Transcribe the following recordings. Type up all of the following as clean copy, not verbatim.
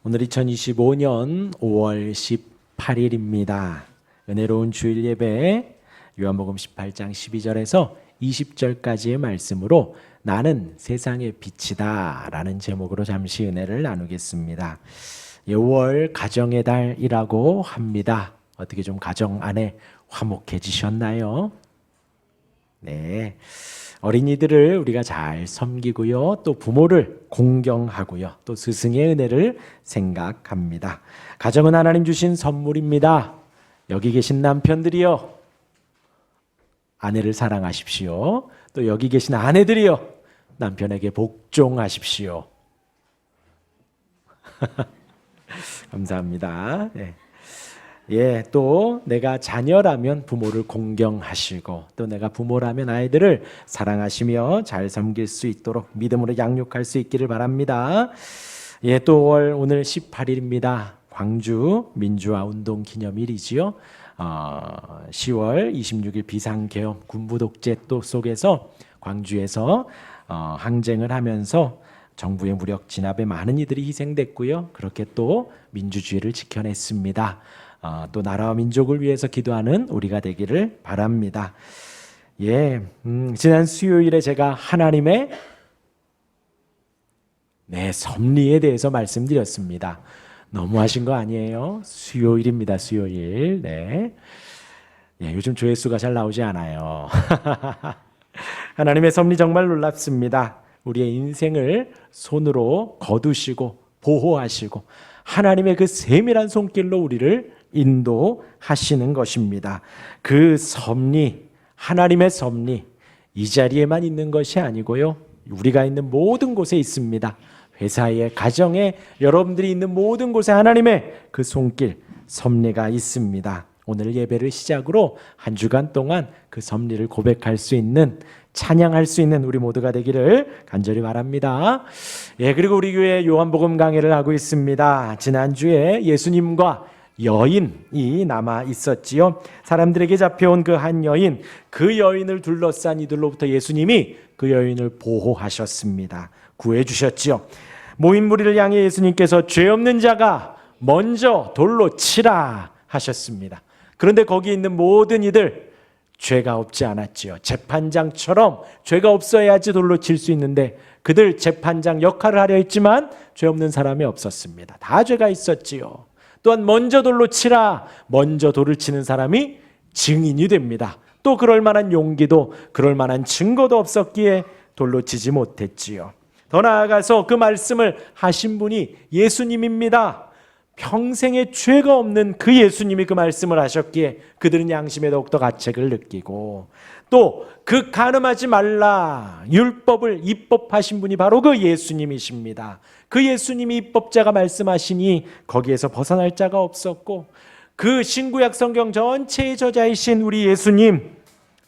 오늘 2025년 5월 18일입니다. 은혜로운 주일 예배 요한복음 18장 12절에서 20절까지의 말씀으로 나는 세상의 빛이다 라는 제목으로 잠시 은혜를 나누겠습니다. 5월 가정의 달이라고 합니다. 어떻게 좀 가정 안에 화목해지셨나요? 네. 어린이들을 우리가 잘 섬기고요. 또 부모를 공경하고요. 또 스승의 은혜를 생각합니다. 가정은 하나님 주신 선물입니다. 여기 계신 남편들이요. 아내를 사랑하십시오. 또 여기 계신 아내들이요. 남편에게 복종하십시오. 감사합니다. 네. 또 내가 자녀라면 부모를 공경하시고 또 내가 부모라면 아이들을 사랑하시며 잘 섬길 수 있도록 믿음으로 양육할 수 있기를 바랍니다. 또 오늘 18일입니다. 광주 민주화 운동 기념일이지요. 10월 26일 비상계엄 군부 독재 또 속에서 광주에서 항쟁을 하면서 정부의 무력 진압에 많은 이들이 희생됐고요. 그렇게 또 민주주의를 지켜냈습니다. 또 나라와 민족을 위해서 기도하는 우리가 되기를 바랍니다. 지난 수요일에 제가 하나님의 섭리에 대해서 말씀드렸습니다. 너무하신 거 아니에요? 수요일입니다. 수요일. 요즘 조회수가 잘 나오지 않아요. 하나님의 섭리 정말 놀랍습니다. 우리의 인생을 손으로 거두시고 보호하시고 하나님의 그 세밀한 손길로 우리를 인도하시는 것입니다. 그 섭리, 하나님의 섭리, 이 자리에만 있는 것이 아니고요. 우리가 있는 모든 곳에 있습니다. 회사에, 가정에, 여러분들이 있는 모든 곳에 하나님의 그 손길, 섭리가 있습니다. 오늘 예배를 시작으로 한 주간 동안 그 섭리를 고백할 수 있는, 찬양할 수 있는 우리 모두가 되기를 간절히 바랍니다. 그리고 우리 교회 요한복음 강해를 하고 있습니다. 지난주에 예수님과 여인이 남아 있었지요. 사람들에게 잡혀온 그 한 여인, 그 여인을 둘러싼 이들로부터 예수님이 그 여인을 보호하셨습니다. 구해주셨지요. 모인 무리를 향해 예수님께서 죄 없는 자가 먼저 돌로 치라 하셨습니다. 그런데 거기 있는 모든 이들 죄가 없지 않았지요. 재판장처럼 죄가 없어야지 돌로 칠 수 있는데 그들 재판장 역할을 하려 했지만 죄 없는 사람이 없었습니다. 다 죄가 있었지요. 또한 먼저 돌로 치라, 먼저 돌을 치는 사람이 증인이 됩니다. 또 그럴 만한 용기도 그럴 만한 증거도 없었기에 돌로 치지 못했지요. 더 나아가서 그 말씀을 하신 분이 예수님입니다. 평생에 죄가 없는 그 예수님이 그 말씀을 하셨기에 그들은 양심에 더욱더 가책을 느끼고 또 그 간음하지 말라 율법을 입법하신 분이 바로 그 예수님이십니다. 그 예수님이 입법자가 말씀하시니 거기에서 벗어날 자가 없었고 그 신구약 성경 전체의 저자이신 우리 예수님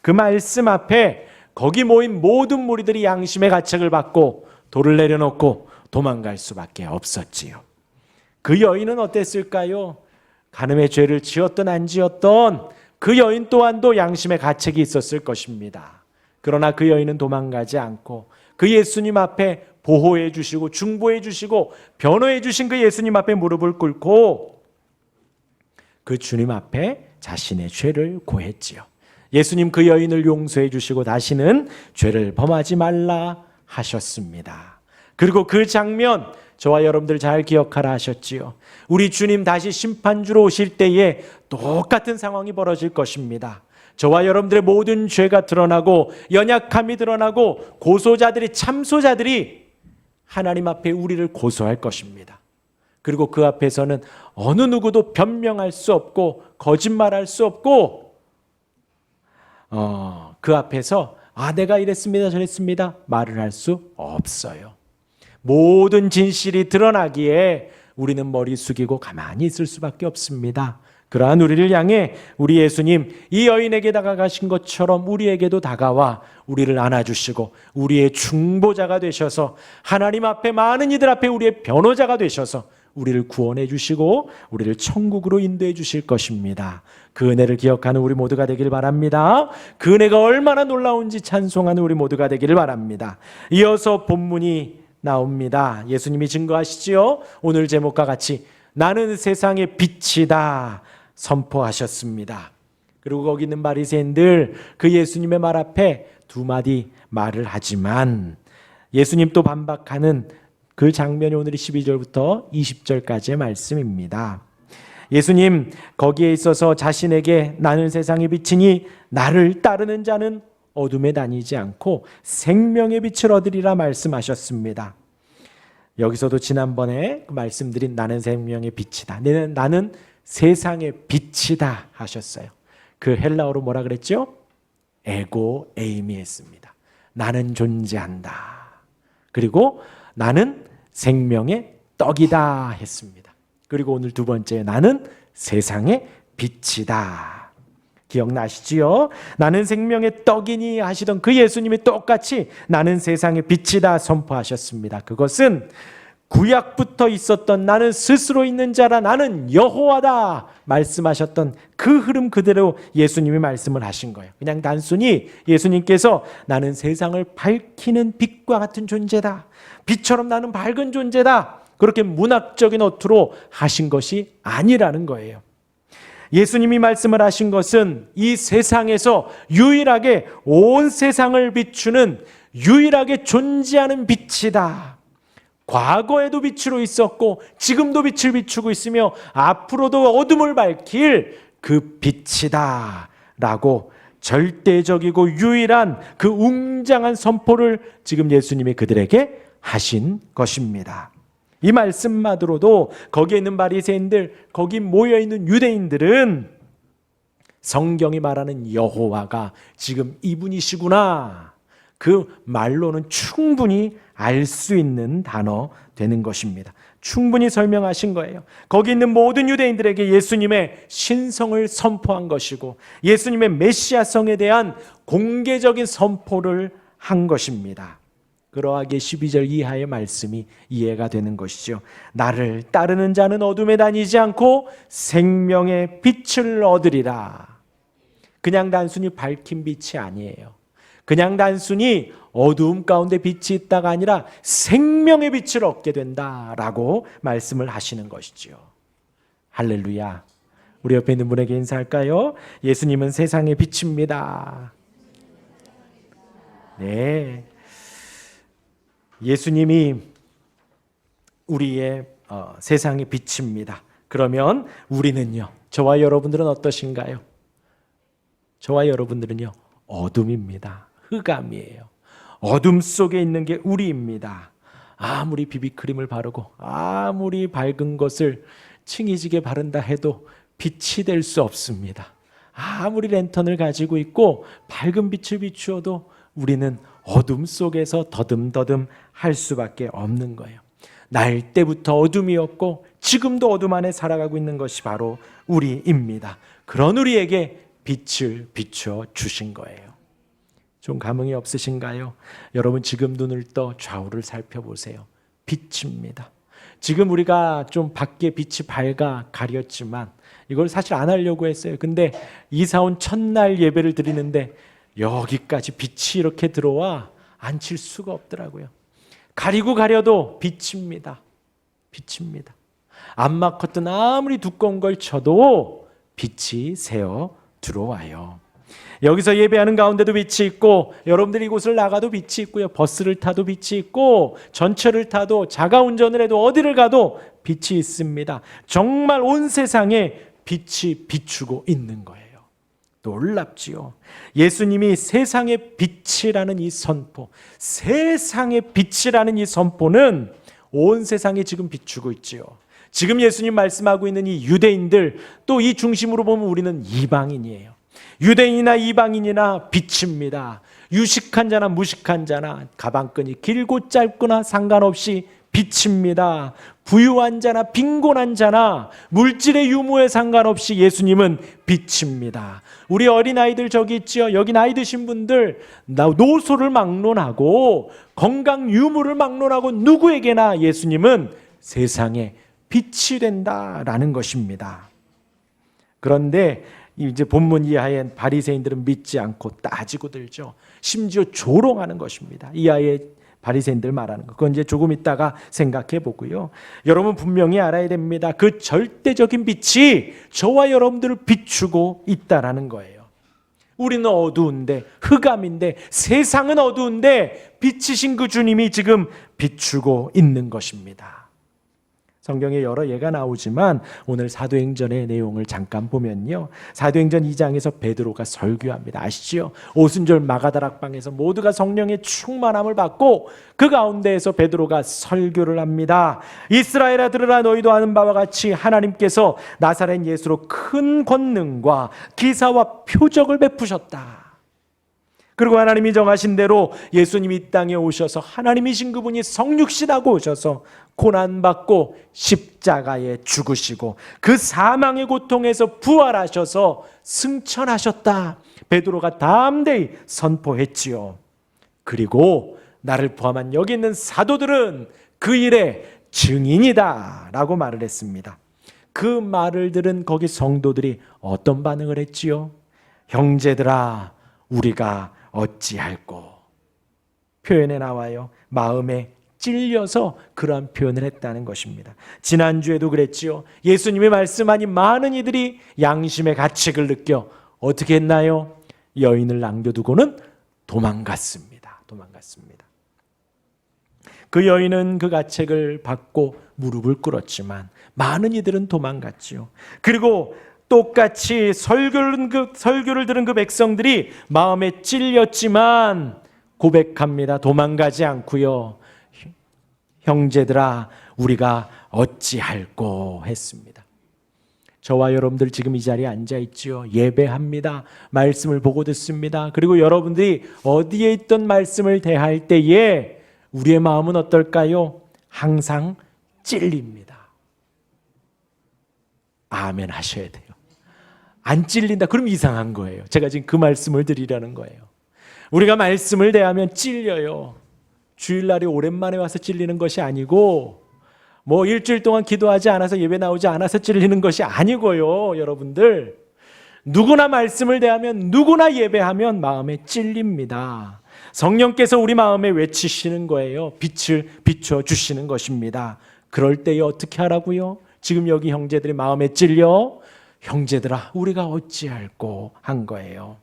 그 말씀 앞에 거기 모인 모든 무리들이 양심의 가책을 받고 돌을 내려놓고 도망갈 수밖에 없었지요. 그 여인은 어땠을까요? 간음의 죄를 지었던 안 지었던 그 여인 또한도 양심의 가책이 있었을 것입니다. 그러나 그 여인은 도망가지 않고 그 예수님 앞에 보호해 주시고 중보해 주시고 변호해 주신 그 예수님 앞에 무릎을 꿇고 그 주님 앞에 자신의 죄를 고했지요. 예수님 그 여인을 용서해 주시고 다시는 죄를 범하지 말라 하셨습니다. 그리고 그 장면 저와 여러분들 잘 기억하라 하셨지요. 우리 주님 다시 심판주로 오실 때에 똑같은 상황이 벌어질 것입니다. 저와 여러분들의 모든 죄가 드러나고 연약함이 드러나고 고소자들이 참소자들이 하나님 앞에 우리를 고소할 것입니다. 그리고 그 앞에서는 어느 누구도 변명할 수 없고 거짓말할 수 없고 그 앞에서 내가 이랬습니다 저랬습니다 말을 할 수 없어요. 모든 진실이 드러나기에 우리는 머리 숙이고 가만히 있을 수밖에 없습니다. 그러한 우리를 향해 우리 예수님 이 여인에게 다가가신 것처럼 우리에게도 다가와 우리를 안아주시고 우리의 중보자가 되셔서 하나님 앞에 많은 이들 앞에 우리의 변호자가 되셔서 우리를 구원해 주시고 우리를 천국으로 인도해 주실 것입니다. 그 은혜를 기억하는 우리 모두가 되길 바랍니다. 그 은혜가 얼마나 놀라운지 찬송하는 우리 모두가 되기를 바랍니다. 이어서 본문이 나옵니다. 예수님이 증거하시지요. 오늘 제목과 같이 나는 세상의 빛이다 선포하셨습니다. 그리고 거기 있는 바리새인들 그 예수님의 말 앞에 두 마디 말을 하지만 예수님 또 반박하는 그 장면이 오늘 12절부터 20절까지의 말씀입니다. 예수님 거기에 있어서 자신에게 나는 세상의 빛이니 나를 따르는 자는 어둠에 다니지 않고 생명의 빛을 얻으리라 말씀하셨습니다. 여기서도 지난번에 말씀드린 나는 생명의 빛이다. 나는 세상의 빛이다 하셨어요. 그 헬라어로 뭐라 그랬죠? 에고 에이미했습니다. 나는 존재한다. 그리고 나는 생명의 떡이다 했습니다. 그리고 오늘 두 번째 나는 세상의 빛이다. 기억나시지요? 나는 생명의 떡이니 하시던 그 예수님이 똑같이 나는 세상의 빛이다 선포하셨습니다. 그것은 구약부터 있었던 나는 스스로 있는 자라 나는 여호와다 말씀하셨던 그 흐름 그대로 예수님이 말씀을 하신 거예요. 그냥 단순히 예수님께서 나는 세상을 밝히는 빛과 같은 존재다. 빛처럼 나는 밝은 존재다. 그렇게 문학적인 어투로 하신 것이 아니라는 거예요. 예수님이 말씀을 하신 것은 이 세상에서 유일하게 온 세상을 비추는 유일하게 존재하는 빛이다. 과거에도 빛으로 있었고 지금도 빛을 비추고 있으며 앞으로도 어둠을 밝힐 그 빛이다 라고 절대적이고 유일한 그 웅장한 선포를 지금 예수님이 그들에게 하신 것입니다. 이 말씀만으로도 거기에 있는 바리새인들, 거기 모여있는 유대인들은 성경이 말하는 여호와가 지금 이분이시구나. 그 말로는 충분히 알 수 있는 단어 되는 것입니다. 충분히 설명하신 거예요. 거기 있는 모든 유대인들에게 예수님의 신성을 선포한 것이고 예수님의 메시아성에 대한 공개적인 선포를 한 것입니다. 그러하게 12절 이하의 말씀이 이해가 되는 것이죠. 나를 따르는 자는 어둠에 다니지 않고 생명의 빛을 얻으리라. 그냥 단순히 밝힌 빛이 아니에요. 그냥 단순히 어두움 가운데 빛이 있다가 아니라 생명의 빛을 얻게 된다라고 말씀을 하시는 것이죠. 할렐루야. 우리 옆에 있는 분에게 인사할까요? 예수님은 세상의 빛입니다. 네. 예수님이 우리의 세상의 빛입니다. 그러면 우리는요, 저와 여러분들은 어떠신가요? 저와 여러분들은요, 어둠입니다. 흑암이에요. 어둠 속에 있는 게 우리입니다. 아무리 비비크림을 바르고 아무리 밝은 것을 칭이지게 바른다 해도 빛이 될 수 없습니다. 아무리 랜턴을 가지고 있고 밝은 빛을 비추어도 우리는 어둠 속에서 더듬더듬 할 수밖에 없는 거예요. 날 때부터 어둠이었고 지금도 어둠 안에 살아가고 있는 것이 바로 우리입니다. 그런 우리에게 빛을 비춰 주신 거예요. 좀 감흥이 없으신가요? 여러분 지금 눈을 떠 좌우를 살펴보세요. 빛입니다. 지금 우리가 좀 밖에 빛이 밝아 가렸지만 이걸 사실 안 하려고 했어요. 근데 이사 온 첫날 예배를 드리는데 여기까지 빛이 이렇게 들어와 앉힐 수가 없더라고요. 가리고 가려도 빛입니다. 빛입니다. 암막 커튼 아무리 두꺼운 걸 쳐도 빛이 새어 들어와요. 여기서 예배하는 가운데도 빛이 있고 여러분들이 이곳을 나가도 빛이 있고요. 버스를 타도 빛이 있고 전철을 타도 자가운전을 해도 어디를 가도 빛이 있습니다. 정말 온 세상에 빛이 비추고 있는 거예요. 놀랍지요. 예수님이 세상의 빛이라는 이 선포, 세상의 빛이라는 이 선포는 온 세상에 지금 비추고 있지요. 지금 예수님 말씀하고 있는 이 유대인들, 또 이 중심으로 보면 우리는 이방인이에요. 유대인이나 이방인이나 빛입니다. 유식한 자나 무식한 자나 가방끈이 길고 짧거나 상관없이 빛입니다. 부유한 자나 빈곤한 자나 물질의 유무에 상관없이 예수님은 빛입니다. 우리 어린아이들 저기 있지요. 여기 나이 드신 분들 노소를 막론하고 건강 유무를 막론하고 누구에게나 예수님은 세상에 빛이 된다라는 것입니다. 그런데 이제 본문 이하의 바리새인들은 믿지 않고 따지고 들죠. 심지어 조롱하는 것입니다. 이하의 바리새인들 말하는 거. 그건 이제 조금 있다가 생각해 보고요. 여러분 분명히 알아야 됩니다. 그 절대적인 빛이 저와 여러분들을 비추고 있다라는 거예요. 우리는 어두운데, 흑암인데, 세상은 어두운데 빛이신 그 주님이 지금 비추고 있는 것입니다. 성경에 여러 예가 나오지만 오늘 사도행전의 내용을 잠깐 보면요, 사도행전 2장에서 베드로가 설교합니다. 아시죠? 오순절 마가다락방에서 모두가 성령의 충만함을 받고 그 가운데에서 베드로가 설교를 합니다. 이스라엘아 들으라, 너희도 아는 바와 같이 하나님께서 나사렛 예수로 큰 권능과 기사와 표적을 베푸셨다. 그리고 하나님이 정하신 대로 예수님이 이 땅에 오셔서 하나님이신 그분이 성육신하고 오셔서 고난받고 십자가에 죽으시고 그 사망의 고통에서 부활하셔서 승천하셨다. 베드로가 담대히 선포했지요. 그리고 나를 포함한 여기 있는 사도들은 그 일의 증인이다 라고 말을 했습니다. 그 말을 들은 거기 성도들이 어떤 반응을 했지요? 형제들아, 우리가 어찌할꼬. 표현에 나와요. 마음에 찔려서 그러한 표현을 했다는 것입니다. 지난주에도 그랬지요. 예수님이 말씀하니 많은 이들이 양심의 가책을 느껴 어떻게 했나요? 여인을 남겨두고는 도망갔습니다. 그 여인은 그 가책을 받고 무릎을 꿇었지만 많은 이들은 도망갔지요. 그리고 똑같이 설교를 들은 그 백성들이 마음에 찔렸지만 고백합니다. 도망가지 않고요. 형제들아, 우리가 어찌할꼬 했습니다. 저와 여러분들 지금 이 자리에 앉아 있지요. 예배합니다. 말씀을 보고 듣습니다. 그리고 여러분들이 어디에 있던 말씀을 대할 때에 우리의 마음은 어떨까요? 항상 찔립니다. 아멘 하셔야 돼요. 안 찔린다. 그럼 이상한 거예요. 제가 지금 그 말씀을 드리려는 거예요. 우리가 말씀을 대하면 찔려요. 주일날에 오랜만에 와서 찔리는 것이 아니고 뭐 일주일 동안 기도하지 않아서 예배 나오지 않아서 찔리는 것이 아니고요. 여러분들 누구나 말씀을 대하면 누구나 예배하면 마음에 찔립니다. 성령께서 우리 마음에 외치시는 거예요. 빛을 비춰주시는 것입니다. 그럴 때에 어떻게 하라고요? 지금 여기 형제들이 마음에 찔려 형제들아 우리가 어찌할꼬 한 거예요.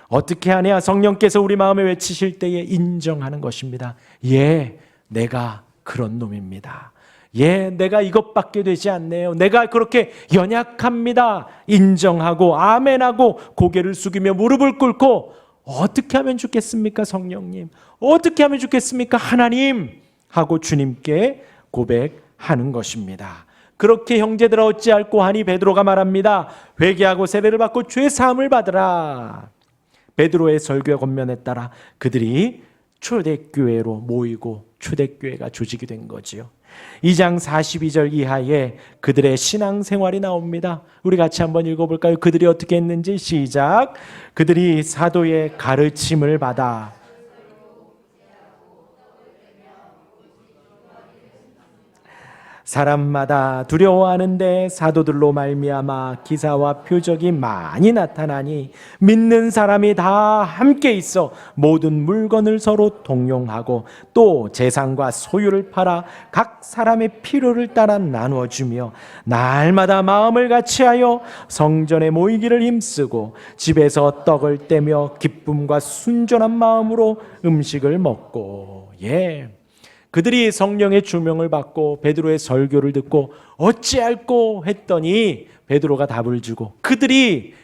어떻게 하냐? 성령께서 우리 마음에 외치실 때에 인정하는 것입니다. 예, 내가 그런 놈입니다. 예, 내가 이것밖에 되지 않네요. 내가 그렇게 연약합니다. 인정하고 아멘하고 고개를 숙이며 무릎을 꿇고 어떻게 하면 좋겠습니까? 성령님. 어떻게 하면 좋겠습니까? 하나님. 하고 주님께 고백하는 것입니다. 그렇게 형제들아 어찌할꼬 하니 베드로가 말합니다. 회개하고 세례를 받고 죄 사함을 받으라. 베드로의 설교의 권면에 따라 그들이 초대교회로 모이고 초대교회가 조직이 된 거지요. 2장 42절 이하에 그들의 신앙생활이 나옵니다. 우리 같이 한번 읽어볼까요? 그들이 어떻게 했는지 시작. 그들이 사도의 가르침을 받아 사람마다 두려워하는데 사도들로 말미암아 기사와 표적이 많이 나타나니 믿는 사람이 다 함께 있어 모든 물건을 서로 동용하고 또 재산과 소유를 팔아 각 사람의 필요를 따라 나누어 주며 날마다 마음을 같이하여 성전에 모이기를 힘쓰고 집에서 떡을 떼며 기쁨과 순전한 마음으로 음식을 먹고 그들이 성령의 주명을 받고 베드로의 설교를 듣고 어찌할꼬 했더니 베드로가 답을 주고 그들이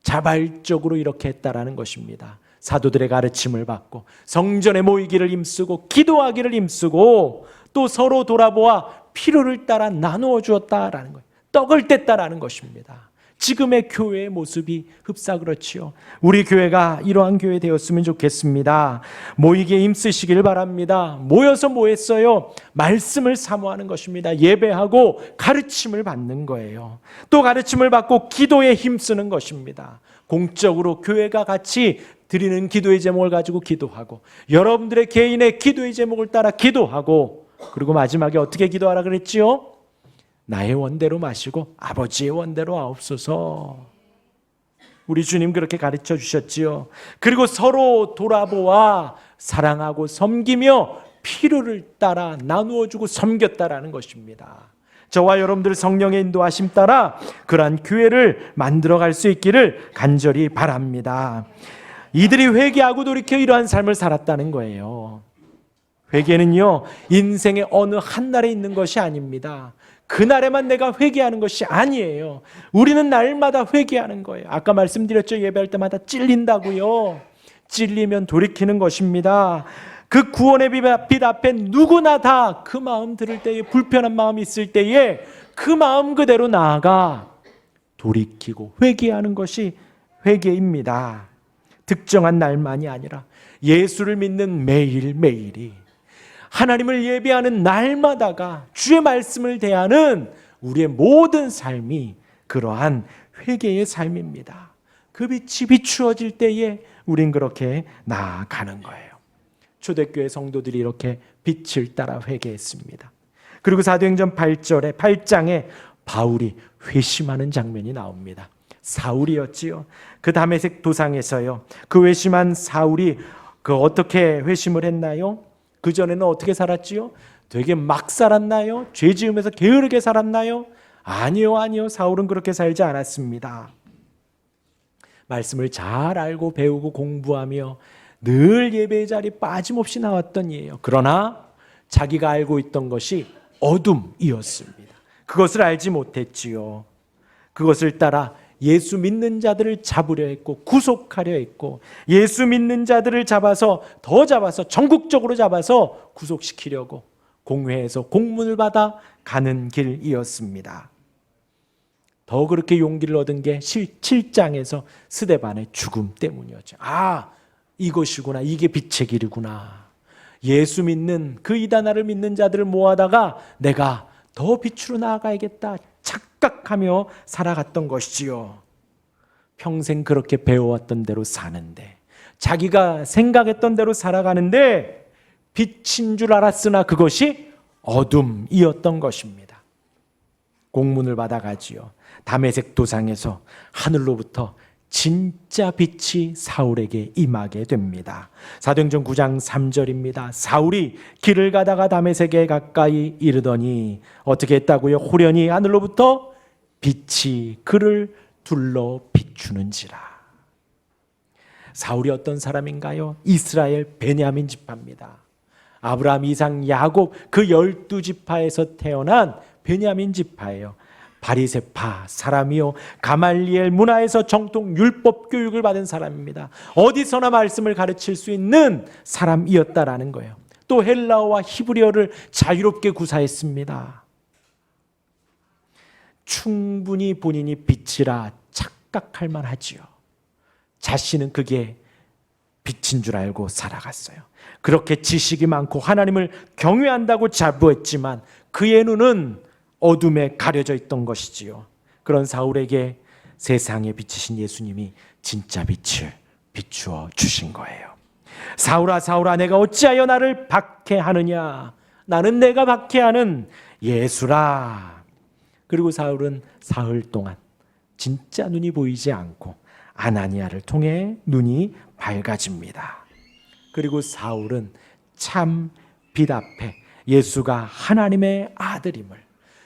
자발적으로 이렇게 했다라는 것입니다. 사도들의 가르침을 받고 성전에 모이기를 힘쓰고 기도하기를 힘쓰고 또 서로 돌아보아 필요를 따라 나누어 주었다라는 거예요. 떡을 뗐다라는 것입니다. 지금의 교회의 모습이 흡사 그렇지요. 우리 교회가 이러한 교회 되었으면 좋겠습니다. 모이기에 힘쓰시길 바랍니다. 모여서 뭐 했어요? 말씀을 사모하는 것입니다. 예배하고 가르침을 받는 거예요. 또 가르침을 받고 기도에 힘쓰는 것입니다. 공적으로 교회가 같이 드리는 기도의 제목을 가지고 기도하고 여러분들의 개인의 기도의 제목을 따라 기도하고 그리고 마지막에 어떻게 기도하라 그랬지요? 나의 원대로 마시고 아버지의 원대로 하옵소서. 우리 주님 그렇게 가르쳐 주셨지요. 그리고 서로 돌아보아 사랑하고 섬기며 필요를 따라 나누어주고 섬겼다라는 것입니다. 저와 여러분들 성령의 인도하심 따라 그러한 교회를 만들어갈 수 있기를 간절히 바랍니다. 이들이 회개하고 돌이켜 이러한 삶을 살았다는 거예요. 회개는요, 인생의 어느 한날에 있는 것이 아닙니다. 그날에만 내가 회개하는 것이 아니에요. 우리는 날마다 회개하는 거예요. 아까 말씀드렸죠. 예배할 때마다 찔린다고요. 찔리면 돌이키는 것입니다. 그 구원의 빛 앞에 누구나 다 그 마음 들을 때에, 불편한 마음이 있을 때에 그 마음 그대로 나아가 돌이키고 회개하는 것이 회개입니다. 특정한 날만이 아니라 예수를 믿는 매일매일이, 하나님을 예배하는 날마다가 주의 말씀을 대하는 우리의 모든 삶이 그러한 회개의 삶입니다. 그 빛이 비추어질 때에 우린 그렇게 나아가는 거예요. 초대교회 성도들이 이렇게 빛을 따라 회개했습니다. 그리고 사도행전 8장에 바울이 회심하는 장면이 나옵니다. 사울이었지요. 그 다메섹 도상에서요. 그 회심한 사울이 어떻게 회심을 했나요? 그전에는 어떻게 살았지요? 되게 막 살았나요? 죄 지으면서 게으르게 살았나요? 아니요. 사울은 그렇게 살지 않았습니다. 말씀을 잘 알고 배우고 공부하며 늘 예배의 자리에 빠짐없이 나왔던 이에요. 그러나 자기가 알고 있던 것이 어둠이었습니다. 그것을 알지 못했지요. 그것을 따라 예수 믿는 자들을 잡으려 했고 구속하려 했고, 예수 믿는 자들을 더 잡아서 전국적으로 잡아서 구속시키려고 공회에서 공문을 받아 가는 길이었습니다. 더 그렇게 용기를 얻은 게 7장에서 스데반의 죽음 때문이었죠. 이것이구나. 이게 빛의 길이구나. 예수 믿는 그 이단아를 믿는 자들을 모아다가 내가 더 빛으로 나아가야겠다 착각하며 살아갔던 것이지요. 평생 그렇게 배워왔던 대로 사는데, 자기가 생각했던 대로 살아가는데 빛인 줄 알았으나 그것이 어둠이었던 것입니다. 공문을 받아가지요. 다메섹 도상에서 하늘로부터 진짜 빛이 사울에게 임하게 됩니다. 사도행전 9장 3절입니다. 사울이 길을 가다가 다메섹에 가까이 이르더니 어떻게 했다고요? 호련히 하늘로부터 빛이 그를 둘러 비추는지라. 사울이 어떤 사람인가요? 이스라엘 베냐민 지파입니다. 아브라함, 이삭, 야곱 그 12지파에서 태어난 베냐민 지파예요. 바리새파 사람이요, 가말리엘 문화에서 정통 율법 교육을 받은 사람입니다. 어디서나 말씀을 가르칠 수 있는 사람이었다라는 거예요. 또 헬라어와 히브리어를 자유롭게 구사했습니다. 충분히 본인이 빛이라 착각할 만하지요. 자신은 그게 빛인 줄 알고 살아갔어요. 그렇게 지식이 많고 하나님을 경외한다고 자부했지만 그의 눈은 어둠에 가려져 있던 것이지요. 그런 사울에게 세상에 비치신 예수님이 진짜 빛을 비추어 주신 거예요. 사울아 사울아 내가 어찌하여 나를 박해하느냐. 나는 내가 박해하는 예수라. 그리고 사울은 사흘 동안 진짜 눈이 보이지 않고 아나니아를 통해 눈이 밝아집니다. 그리고 사울은 참 빛 앞에 예수가 하나님의 아들임을,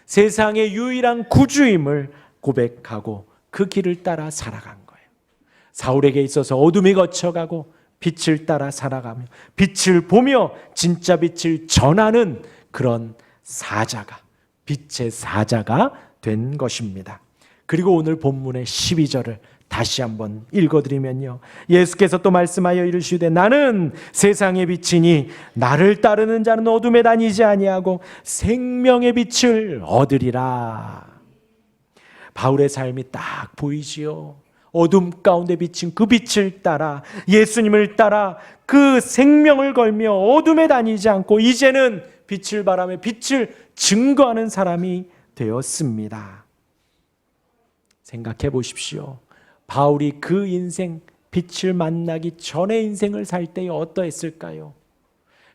세상의 유일한 구주임을 고백하고 그 길을 따라 살아간 거예요. 사울에게 있어서 어둠이 거쳐가고 빛을 따라 살아가며 빛을 보며 진짜 빛을 전하는 그런 사자가, 빛의 사자가 된 것입니다. 그리고 오늘 본문의 12절을 다시 한번 읽어드리면요, 예수께서 또 말씀하여 이르시되 나는 세상의 빛이니 나를 따르는 자는 어둠에 다니지 아니하고 생명의 빛을 얻으리라. 바울의 삶이 딱 보이지요. 어둠 가운데 비친 그 빛을 따라, 예수님을 따라 그 생명을 걸며 어둠에 다니지 않고 이제는 빛을 바라며 빛을 증거하는 사람이 되었습니다. 생각해 보십시오. 바울이 그 인생, 빛을 만나기 전의 인생을 살 때에 어떠했을까요?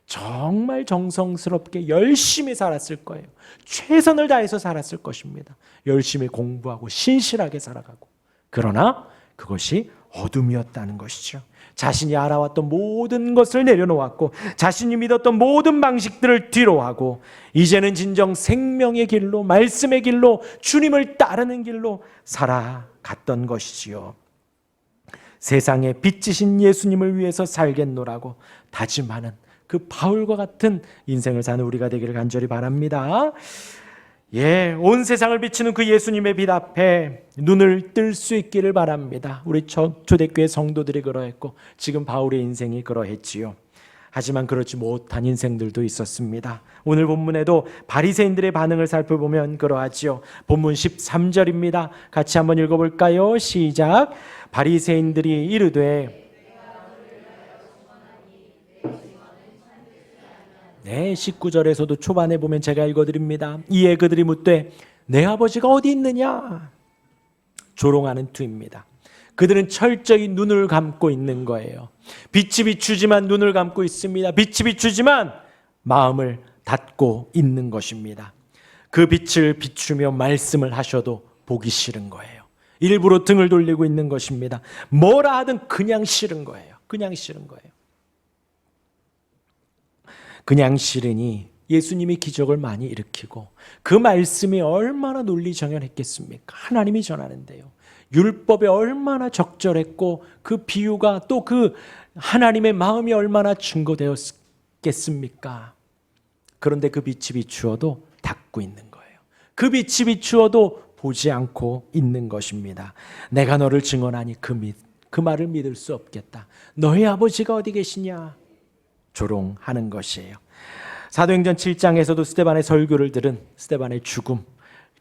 정말 정성스럽게 열심히 살았을 거예요. 최선을 다해서 살았을 것입니다. 열심히 공부하고 신실하게 살아가고. 그러나 그것이 어둠이었다는 것이죠. 자신이 알아왔던 모든 것을 내려놓았고 자신이 믿었던 모든 방식들을 뒤로하고 이제는 진정 생명의 길로, 말씀의 길로, 주님을 따르는 길로 살아갔던 것이지요. 세상에 빛이신 예수님을 위해서 살겠노라고 다짐하는 그 바울과 같은 인생을 사는 우리가 되기를 간절히 바랍니다. 온 세상을 비추는 그 예수님의 빛 앞에 눈을 뜰 수 있기를 바랍니다. 우리 초대교회 성도들이 그러했고 지금 바울의 인생이 그러했지요. 하지만 그렇지 못한 인생들도 있었습니다. 오늘 본문에도 바리새인들의 반응을 살펴보면 그러하지요. 본문 13절입니다. 같이 한번 읽어볼까요? 시작. 바리새인들이 이르되 19절에서도 초반에 보면 제가 읽어드립니다. 이에 그들이 묻되 내 아버지가 어디 있느냐? 조롱하는 투입니다. 그들은 철저히 눈을 감고 있는 거예요. 빛이 비추지만 눈을 감고 있습니다. 빛이 비추지만 마음을 닫고 있는 것입니다. 그 빛을 비추며 말씀을 하셔도 보기 싫은 거예요. 일부러 등을 돌리고 있는 것입니다. 뭐라 하든 그냥 싫은 거예요. 그냥 싫은 거예요. 그냥 싫으니 예수님이 기적을 많이 일으키고 그 말씀이 얼마나 논리정연했겠습니까? 하나님이 전하는데요. 율법에 얼마나 적절했고 그 비유가 또 그 하나님의 마음이 얼마나 증거되었겠습니까? 그런데 그 빛이 비추어도 닫고 있는 거예요. 그 빛이 비추어도 보지 않고 있는 것입니다. 내가 너를 증언하니 그 말을 믿을 수 없겠다. 너희 아버지가 어디 계시냐? 조롱하는 것이에요. 사도행전 7장에서도 스데반의 설교를 들은 스데반의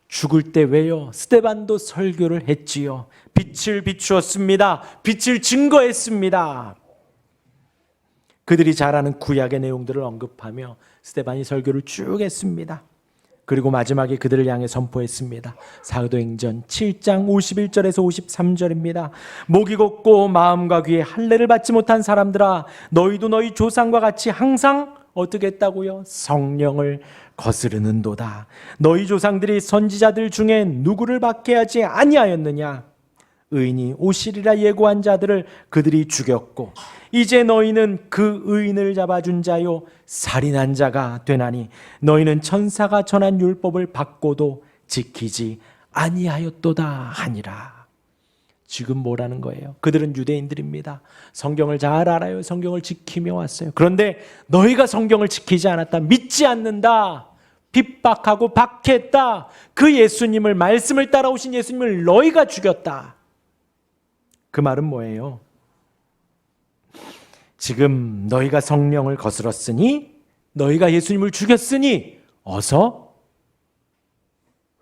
죽을 때 왜요? 스데반도 설교를 했지요. 빛을 비추었습니다. 빛을 증거했습니다. 그들이 잘 아는 구약의 내용들을 언급하며 스데반이 설교를 쭉 했습니다. 그리고 마지막에 그들을 향해 선포했습니다. 사도행전 7장 51절에서 53절입니다. 목이 곱고 마음과 귀에 할례를 받지 못한 사람들아, 너희도 너희 조상과 같이 항상 어떻게 했다고요? 성령을 거스르는도다. 너희 조상들이 선지자들 중에 누구를 박해하지 아니하였느냐? 의인이 오시리라 예고한 자들을 그들이 죽였고 이제 너희는 그 의인을 잡아준 자요 살인한 자가 되나니 너희는 천사가 전한 율법을 받고도 지키지 아니하였도다 하니라. 지금 뭐라는 거예요? 그들은 유대인들입니다. 성경을 잘 알아요. 성경을 지키며 왔어요. 그런데 너희가 성경을 지키지 않았다, 믿지 않는다, 핍박하고 박해했다, 그 예수님을, 말씀을 따라오신 예수님을 너희가 죽였다. 그 말은 뭐예요? 지금 너희가 성령을 거스렀으니, 너희가 예수님을 죽였으니 어서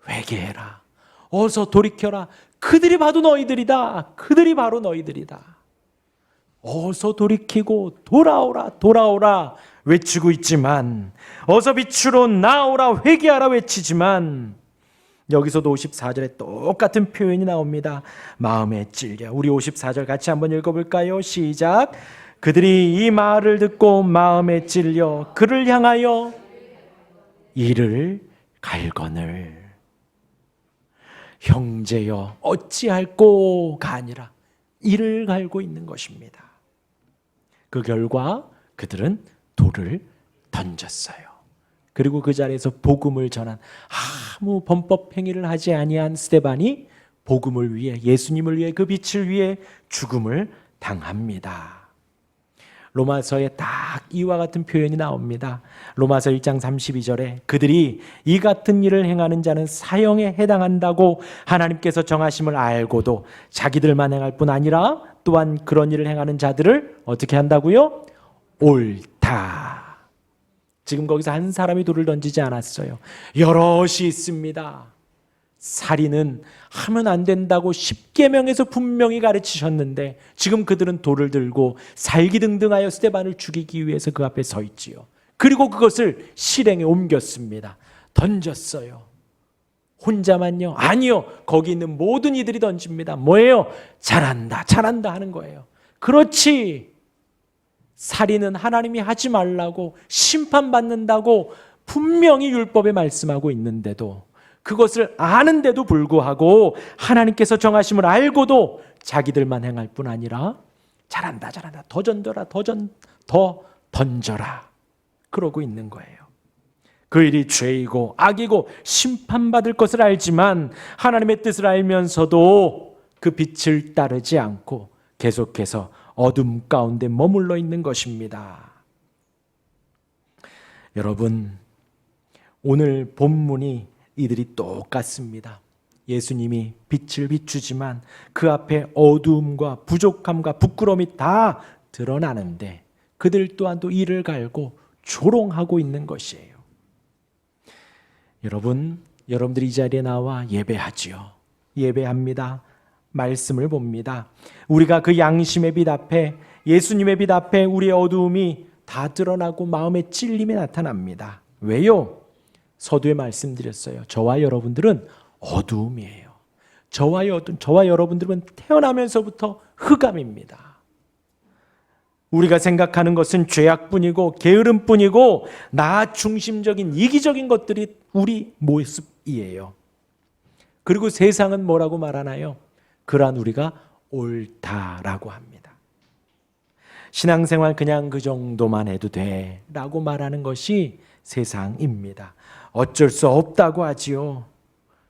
회개해라, 어서 돌이켜라. 그들이 봐도 너희들이다. 그들이 바로 너희들이다. 어서 돌이키고 돌아오라, 돌아오라 외치고 있지만, 어서 빛으로 나오라, 회개하라 외치지만, 여기서도 54절에 똑같은 표현이 나옵니다. 마음에 찔려. 우리 54절 같이 한번 읽어볼까요? 시작. 그들이 이 말을 듣고 마음에 찔려 그를 향하여 이를 갈거늘. 형제여 어찌할꼬가 아니라 이를 갈고 있는 것입니다. 그 결과 그들은 돌을 던졌어요. 그리고 그 자리에서 복음을 전한, 아무 범법 행위를 하지 아니한 스데반이 복음을 위해, 예수님을 위해, 그 빛을 위해 죽음을 당합니다. 로마서에 딱 이와 같은 표현이 나옵니다. 로마서 1장 32절에 그들이 이 같은 일을 행하는 자는 사형에 해당한다고 하나님께서 정하심을 알고도 자기들만 행할 뿐 아니라 또한 그런 일을 행하는 자들을 어떻게 한다고요? 옳다. 지금 거기서 한 사람이 돌을 던지지 않았어요. 여럿이 있습니다. 살인은 하면 안 된다고 십계명에서 분명히 가르치셨는데 지금 그들은 돌을 들고 살기등등하여 스데반을 죽이기 위해서 그 앞에 서 있지요. 그리고 그것을 실행에 옮겼습니다. 던졌어요. 혼자만요? 아니요. 거기 있는 모든 이들이 던집니다. 뭐예요? 잘한다, 잘한다 하는 거예요. 그렇지. 살인은 하나님이 하지 말라고 심판받는다고 분명히 율법에 말씀하고 있는데도 그것을 아는데도 불구하고 하나님께서 정하심을 알고도 자기들만 행할 뿐 아니라 잘한다 잘한다 더 던져라 더 던져라 그러고 있는 거예요. 그 일이 죄이고 악이고 심판받을 것을 알지만 하나님의 뜻을 알면서도 그 빛을 따르지 않고 계속해서 어둠 가운데 머물러 있는 것입니다. 여러분, 오늘 본문이 이들이 똑같습니다. 예수님이 빛을 비추지만 그 앞에 어두움과 부족함과 부끄러움이 다 드러나는데 그들 또한도 이를 갈고 조롱하고 있는 것이에요. 여러분들이 이 자리에 나와 예배하지요. 예배합니다. 말씀을 봅니다. 우리가 그 양심의 빛 앞에, 예수님의 빛 앞에 우리의 어두움이 다 드러나고 마음의 찔림이 나타납니다. 왜요? 서두에 말씀드렸어요. 저와 여러분들은 어두움이에요. 저와 여러분들은 태어나면서부터 흑암입니다. 우리가 생각하는 것은 죄악뿐이고 게으름뿐이고 나 중심적인 이기적인 것들이 우리 모습이에요. 그리고 세상은 뭐라고 말하나요? 그러한 우리가 옳다라고 합니다. 신앙생활 그냥 그 정도만 해도 돼 라고 말하는 것이 세상입니다. 어쩔 수 없다고 하지요.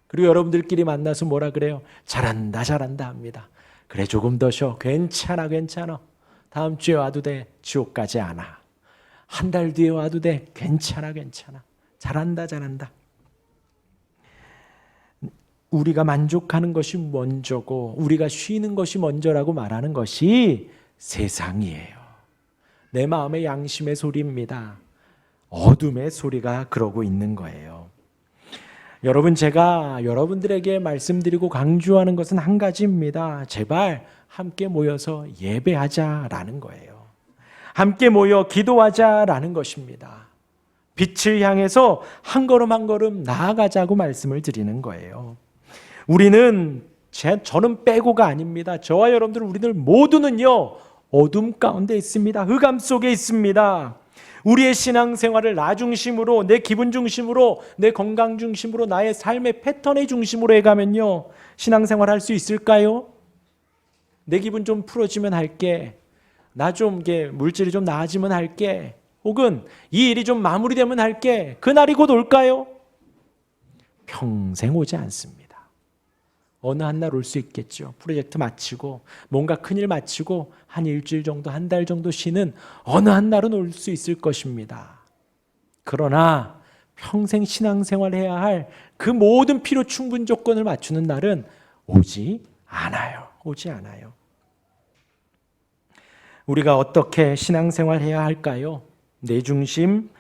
그리고 여러분들끼리 만나서 뭐라 그래요? 잘한다 잘한다 합니다. 그래 조금 더 쉬어. 괜찮아 다음 주에 와도 돼. 지옥 가지 않아. 한 달 뒤에 와도 돼. 괜찮아 잘한다. 우리가 만족하는 것이 먼저고 우리가 쉬는 것이 먼저라고 말하는 것이 세상이에요. 내 마음의 양심의 소리입니다. 어둠의 소리가 그러고 있는 거예요. 여러분, 제가 여러분들에게 말씀드리고 강조하는 것은 한 가지입니다. 제발 함께 모여서 예배하자라는 거예요. 함께 모여 기도하자라는 것입니다. 빛을 향해서 한 걸음 한 걸음 나아가자고 말씀을 드리는 거예요. 저는 빼고가 아닙니다. 저와 여러분들 우리들 모두는요 어둠 가운데 있습니다. 흑암 속에 있습니다. 우리의 신앙생활을 나 중심으로, 내 기분 중심으로, 내 건강 중심으로, 나의 삶의 패턴의 중심으로 해가면요 신앙생활 할 수 있을까요? 내 기분 좀 풀어지면 할게, 나 좀 물질이 좀 나아지면 할게, 혹은 이 일이 좀 마무리되면 할게, 그날이 곧 올까요? 평생 오지 않습니다. 어느 한 날 올 수 있겠죠. 프로젝트 마치고 뭔가 큰일 마치고 한 일주일 정도, 한 달 정도 쉬는 어느 한 날은 올 수 있을 것입니다. 그러나 평생 신앙생활 해야 할 그 모든 필요 충분 조건을 맞추는 날은 오지 않아요. 우리가 어떻게 신앙생활 해야 할까요? 내 중심,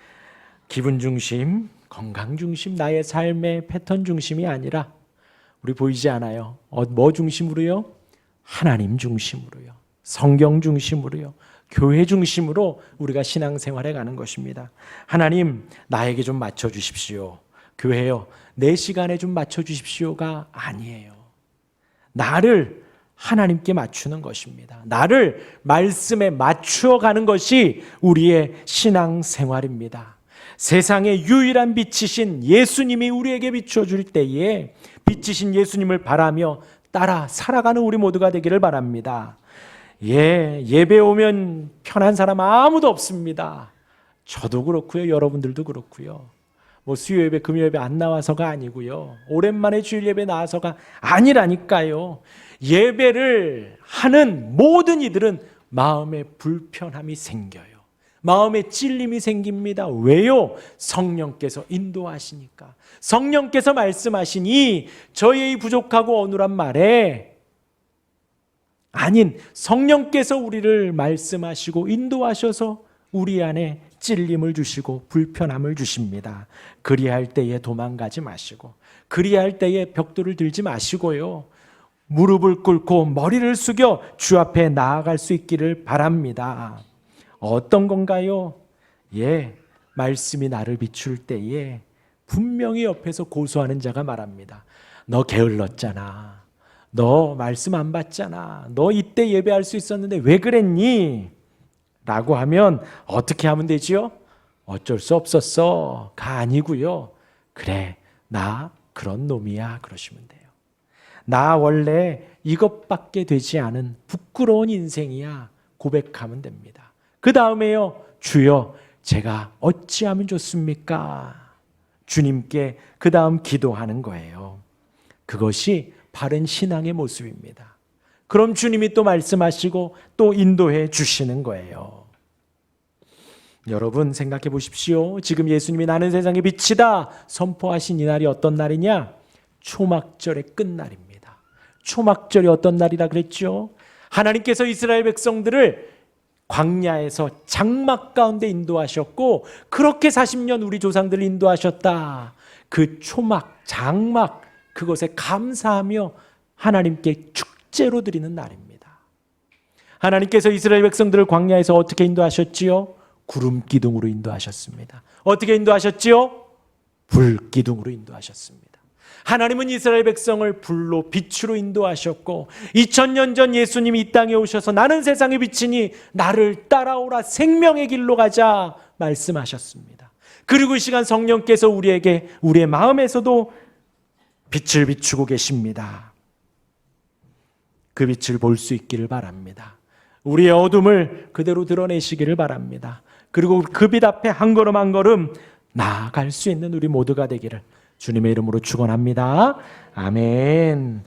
기분 중심, 건강 중심, 나의 삶의 패턴 중심이 아니라 우리 보이지 않아요? 뭐 중심으로요? 하나님 중심으로요. 성경 중심으로요. 교회 중심으로 우리가 신앙생활해 가는 것입니다. 하나님, 나에게 좀 맞춰주십시오. 교회요, 내 시간에 좀 맞춰주십시오가 아니에요. 나를 하나님께 맞추는 것입니다. 나를 말씀에 맞추어 가는 것이 우리의 신앙생활입니다. 세상의 유일한 빛이신 예수님이 우리에게 비춰줄 때에 빛이신 예수님을 바라며 따라 살아가는 우리 모두가 되기를 바랍니다. 예배 오면 편한 사람 아무도 없습니다. 저도 그렇고요. 여러분들도 그렇고요. 수요 예배, 금요 예배 안 나와서가 아니고요. 오랜만에 주일 예배 나와서가 아니라니까요. 예배를 하는 모든 이들은 마음에 불편함이 생겨요. 마음에 찔림이 생깁니다. 왜요? 성령께서 인도하시니까. 성령께서 말씀하시니 저의 부족하고 어눌한 말에 아닌 성령께서 우리를 말씀하시고 인도하셔서 우리 안에 찔림을 주시고 불편함을 주십니다. 그리할 때에 도망가지 마시고, 그리할 때에 벽돌을 들지 마시고요, 무릎을 꿇고 머리를 숙여 주 앞에 나아갈 수 있기를 바랍니다. 어떤 건가요? 말씀이 나를 비출 때에 분명히 옆에서 고소하는 자가 말합니다. 너 게을렀잖아. 너 말씀 안 받잖아. 너 이때 예배할 수 있었는데 왜 그랬니? 라고 하면 어떻게 하면 되지요? 어쩔 수 없었어가 아니고요. 그래, 나 그런 놈이야 그러시면 돼요. 나 원래 이것밖에 되지 않은 부끄러운 인생이야 고백하면 됩니다. 그 다음에요, 주여 제가 어찌하면 좋습니까? 주님께 그 다음 기도하는 거예요. 그것이 바른 신앙의 모습입니다. 그럼 주님이 또 말씀하시고 또 인도해 주시는 거예요. 여러분 생각해 보십시오. 지금 예수님이 나는 세상의 빛이다 선포하신 이 날이 어떤 날이냐? 초막절의 끝날입니다. 초막절이 어떤 날이라 그랬죠? 하나님께서 이스라엘 백성들을 광야에서 장막 가운데 인도하셨고 그렇게 40년 우리 조상들을 인도하셨다. 그 초막, 장막 그것에 감사하며 하나님께 축제로 드리는 날입니다. 하나님께서 이스라엘 백성들을 광야에서 어떻게 인도하셨지요? 구름 기둥으로 인도하셨습니다. 어떻게 인도하셨지요? 불 기둥으로 인도하셨습니다. 하나님은 이스라엘 백성을 불로 빛으로 인도하셨고 2000년 전 예수님이 이 땅에 오셔서 나는 세상의 빛이니 나를 따라오라 생명의 길로 가자 말씀하셨습니다. 그리고 이 시간 성령께서 우리에게 우리의 마음에서도 빛을 비추고 계십니다. 그 빛을 볼 수 있기를 바랍니다. 우리의 어둠을 그대로 드러내시기를 바랍니다. 그리고 그 빛 앞에 한 걸음 한 걸음 나아갈 수 있는 우리 모두가 되기를 주님의 이름으로 축원합니다. 아멘.